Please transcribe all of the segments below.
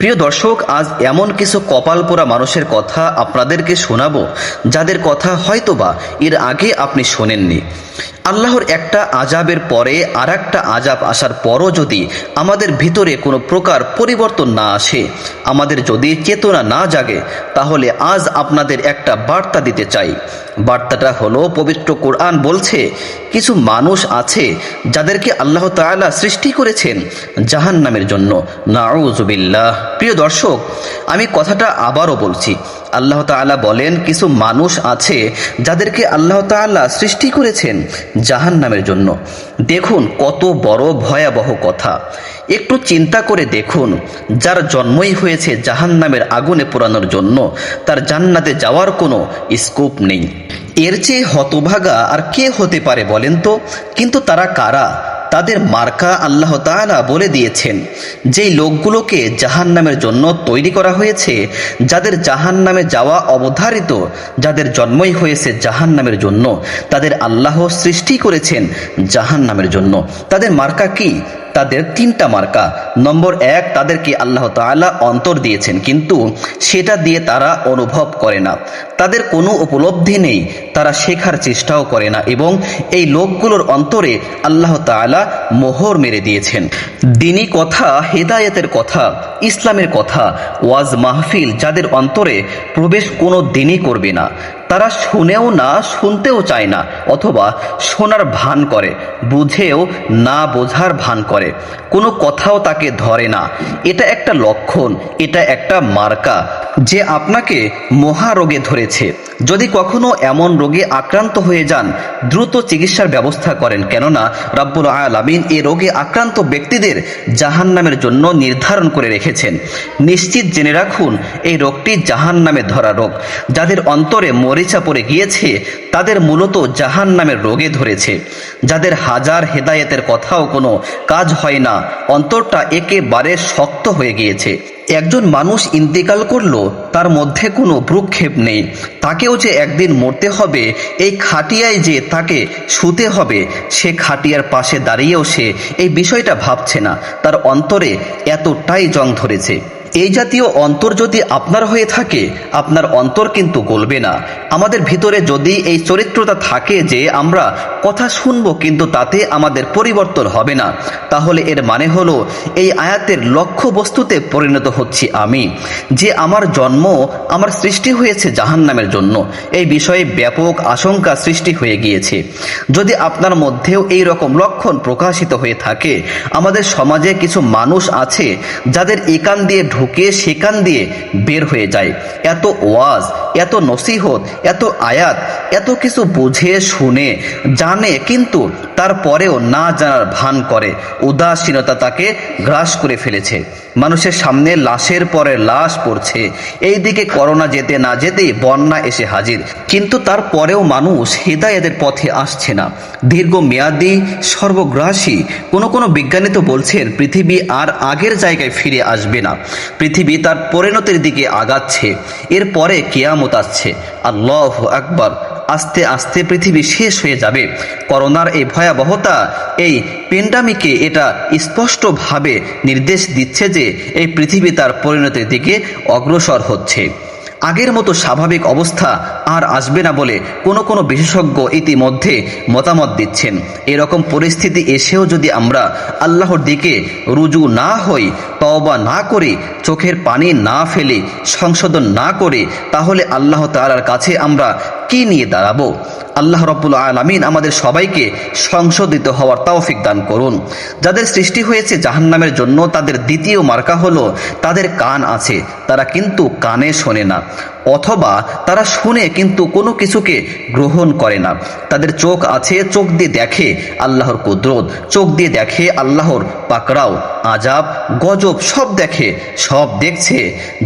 প্রিয় দর্শক, আজ এমন কিছু কপাল পোড়া মানুষের কথা আপনাদেরকে শোনাবো যাদের কথা হয়তোবা এর আগে আপনি শোনেননি। আল্লাহর একটা আযাবের পরে আর একটা আযাব আসার পরও যদি আমাদের ভিতরে কোনো প্রকার পরিবর্তন না আসে, আমাদের যদি চেতনা না জাগে, তাহলে আজ আপনাদের একটা বার্তা দিতে চাই। বার্তাটা হলো, পবিত্র কোরআন বলছে কিছু মানুষ আছে যাদেরকে আল্লাহ তাআলা সৃষ্টি করেছেন জাহান্নামের জন্য। নাউযুবিল্লাহ। প্রিয় দর্শক, আমি কথাটা আবারও বলছি, আল্লাহ তাআলা বলেন কিছু মানুষ আছে যাদেরকে আল্লাহ তাআলা সৃষ্টি করেছেন জাহান্নামের জন্য। দেখুন কত বড় ভয়াবহ কথা। একটু চিন্তা করে দেখুন, যার জন্মই হয়েছে জাহান্নামের আগুনে পোড়ানোর জন্য, তার জান্নাতে যাওয়ার কোনো স্কোপ নেই। এর চেয়ে হতভাগা আর কে হতে পারে বলেন তো? কিন্তু তারা কারা? তাদের মার্কা আল্লাহ তাআলা বলে দিয়েছেন। যেই লোকগুলোকে জাহান্নামের জন্য তৈরি করা হয়েছে, যাদের জাহান্নামে যাওয়া অবধারিত, যাদের জন্মই হয়েছে জাহান্নামের জন্য, তাদের আল্লাহ সৃষ্টি করেছেন জাহান্নামের জন্য। তাদের মার্কা কি? তাদের তিনটা মার্কা। নম্বর এক, তাদেরকে আল্লাহ তাআলা অন্তর দিয়েছেন, কিন্তু সেটা দিয়ে তারা অনুভব করে না, তাদের কোনো উপলব্ধি নেই, তারা শেখার চেষ্টাও করে না, এবং এই লোকগুলোর অন্তরে আল্লাহ তাআলা মোহর মেরে দিয়েছেন। দ্বীনি কথা, হেদায়েতের কথা, ইসলামের কথা, ওয়াজ মাহফিল যাদের অন্তরে প্রবেশ কোনো দিনই করবে না। তারা শুনেও না, শুনতেও চায় না, অথবা শোনার ভান করে, বুঝেও না বোঝার ভান করে, কোনো কথাও তাকে ধরে না। এটা একটা লক্ষণ, এটা একটা মার্কা যে আপনাকে মহারোগে ধরেছে। যদি কখনো এমন রোগে আক্রান্ত হয়ে যান, দ্রুত চিকিৎসার ব্যবস্থা করেন, কেননা রব্বুল আলামিন এই রোগে আক্রান্ত ব্যক্তিদের জাহান্নামের জন্য নির্ধারণ করে রেখেছেন। নিশ্চিত জেনে রাখুন, এই রোগটি জাহান্নামে ধরা রোগ। যাদের অন্তরে মরিচা পড়ে গিয়েছে, তাদের মূলত জাহান্নামের রোগে ধরেছে। যাদের হাজার হেদায়েতের কথাও কোনো কাজ হয় না, অন্তরটা একেবারে শক্ত হয়ে গিয়েছে। একজন মানুষ ইন্তেকাল করলো, তার মধ্যে কোনো ভ্রুক্ষেপ নেই, তাকেও যে একদিন মরতে হবে, এই খাটিয়ায় যে তাকে শুতে হবে, সে খাটিয়ার পাশে দাঁড়িয়েও সে এই বিষয়টা ভাবছে না। তার অন্তরে এতটাই জং ধরেছে। এই জাতীয় অন্তর যদি আপনার হয়ে থাকে, আপনার অন্তর কিন্তু গলবে না। আমাদের ভিতরে যদি এই চরিত্রটা থাকে যে আমরা কথা শুনবো কিন্তু তাতে আমাদের পরিবর্তন হবে না, তাহলে এর মানে হলো এই আয়াতের লক্ষ্য বস্তুতে পরিণত হচ্ছি আমি, যে আমার জন্ম, আমার সৃষ্টি হয়েছে জাহান্নামের জন্য। এই বিষয়ে ব্যাপক আশঙ্কা সৃষ্টি হয়ে গিয়েছে। যদি আপনার মধ্যেও এই রকম লক্ষণ প্রকাশিত হয়ে থাকে, আমাদের সমাজে কিছু মানুষ আছে যাদের একান দিয়ে ঢুকে সেকান দিয়ে বের হয়ে যায়। এত ওয়াজ, এত নসিহত, এত আয়াত, এত কিছু বুঝে শুনে জানে, কিন্তু তারপরেও না জানার ভান করে। উদাসীনতা তাকে গ্রাস করে ফেলেছে। মানুষের সামনে লাশের পরে লাশ পড়ছে, এই দিকে করোনা যেতে না যেতেই বন্যা এসে হাজির, কিন্তু তারপরেও মানুষ হিদায়াতের পথে আসছে না। দীর্ঘমেয়াদী সর্বগ্রাসী কোনো বিজ্ঞানী তো বলছেন পৃথিবী আর আগের জায়গায় ফিরে আসবে না, পৃথিবী তার পরিণতির দিকে আগাচ্ছে, এরপরে কিয়ামত আসছে। আল্লাহু আকবার। আস্তে আস্তে পৃথিবী শেষ হয়ে যাবে। করোনার এই ভয়াবহতা, এই প্যান্ডামিকে এটা স্পষ্টভাবে নির্দেশ দিচ্ছে যে এই পৃথিবী তার পরিণতির দিকে অগ্রসর হচ্ছে। আগের মতো স্বাভাবিক অবস্থা আর আসবে না বলে কোনো বিশেষজ্ঞ ইতিমধ্যে মতামত দিচ্ছেন। এরকম পরিস্থিতি এসেও যদি আমরা আল্লাহর দিকে রুজু না হই, তওবা না করি, চোখের পানি না ফেলি, সংশোধন না করি, তাহলে আল্লাহ তাআলার কাছে আমরা কি নিয়ে দাঁড়াবো? আল্লাহ রাব্বুল আলামিন আমাদের সবাইকে সংশোধিত হওয়ার তৌফিক দান করুন। যাদের সৃষ্টি হয়েছে জাহান্নামের জন্য, তাদের দ্বিতীয় মার্কা হলো তাদের কান আছে, তারা কিন্তু কানে শোনে না, অথবা তারা শুনে কিন্তু কোনো কিছুকে গ্রহণ করে না। তাদের চোখ আছে, চোখ দিয়ে দেখে আল্লাহর কুদরত, চোখ দিয়ে দেখে আল্লাহর পাকড়াও, আজাব, গজব, সব দেখে, সব দেখছে।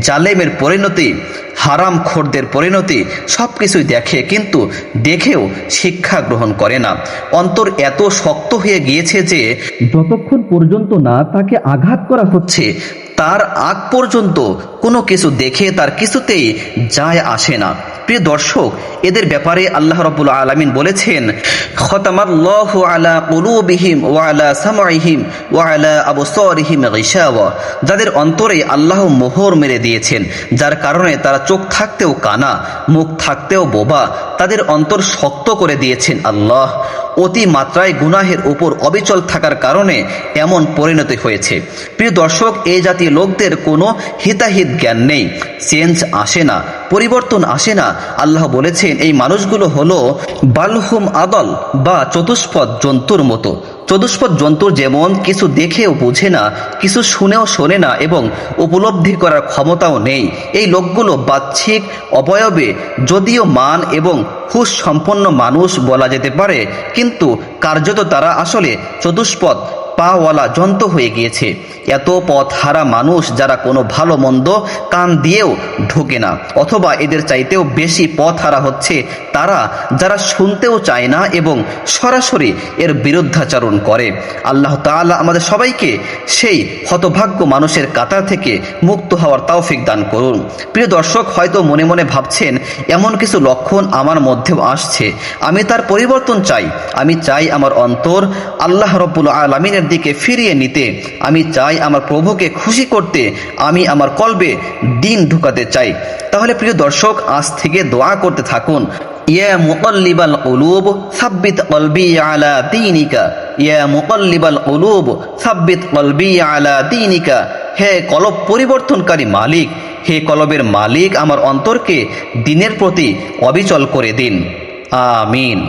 জালেমের পরিণতি, হারাম খোরদের পরিণতি, সব কিছুই দেখে, কিন্তু দেখেও শিক্ষা গ্রহণ করে না। অন্তর এত শক্ত হয়ে গিয়েছে যে যতক্ষণ পর্যন্ত না তাকে আঘাত করা হচ্ছে, তার আগ পর্যন্ত কোনো কিছু দেখে তার কিছুতেই যায় আসে না। প্রিয় দর্শক, এদের ব্যাপারে আল্লাহ রাব্বুল আলামিন বলেছেন, খতামাল্লাহু আলা কুলুবিহিম ওয়া আলা সামঈহিম ওয়া আলা আবসারিহিম গিশাওয়া, যাদের অন্তরে আল্লাহ মোহর মেরে দিয়েছেন, যার কারণে তারা চোখ থাকতেও কানা, মুখ থাকতেও বোবা, তাদের অন্তর শক্ত করে দিয়েছেন আল্লাহ। অতি মাত্রায় গুনাহের উপর অবিচল থাকার কারণে এমন পরিণতি হয়েছে। প্রিয় দর্শক, এই জাতীয় লোকদের কোনো হিতাহিত জ্ঞান নেই, চেঞ্জ আসে না, পরিবর্তন আসে না। আল্লাহ বলেছেন এই মানুষগুলো হলো বালহুম আদল, বা চতুষ্পদ জন্তুর মতো। চতুষ্পদ জন্তুর যেমন কিছু দেখেও বোঝে না, কিছু শুনেও শোনে না এবং উপলব্ধি করার ক্ষমতাও নেই, এই লোকগুলো বাহ্যিক অবয়বে যদিও মান এবং হুঁশ সম্পন্ন মানুষ বলা যেতে পারে, কিন্তু কার্যত তারা আসলে চতুষ্পদ পাওয়ালা জন্তু হয়ে গিয়েছে। এত পথ হারা মানুষ যারা কোনো ভালো মন্দ কান দিয়েও ঢোকে না, অথবা এদের চাইতেও বেশি পথ হারা হচ্ছে তারা যারা শুনতেও চায় না এবং সরাসরি এর বিরুদ্ধাচরণ করে। আল্লাহ তাআলা আমাদের সবাইকে সেই হতভাগ্য মানুষের কাতার থেকে মুক্ত হওয়ার তৌফিক দান করুন। প্রিয় দর্শক, হয়তো মনে মনে ভাবছেন এমন কিছু লক্ষণ আমার মধ্যেও আসছে, আমি তার পরিবর্তন চাই। আমি চাই আমার অন্তর আল্লাহ রাব্বুল আলামিনের দিকে ফিরিয়ে নিতে, আমি চাই আমার প্রভুকে খুশি করতে, আমি আমার কলবে দিন ঢুকাতে চাই। তাহলে প্রিয় দর্শক, আজ থেকে দোয়া করতে থাকুন, ইয়া মুকাল্লিবাল কুলুব সাব্বিত কলবি আলা দীনিকা, ইয়া মুকাল্লিবাল কুলুব সাব্বিত কলবি আলা দীনিকা। হে কলব পরিবর্তনকারী মালিক, হে কলবের মালিক, আমার অন্তরকে দ্বীনের প্রতি অবিচল করে দিন। আমিন।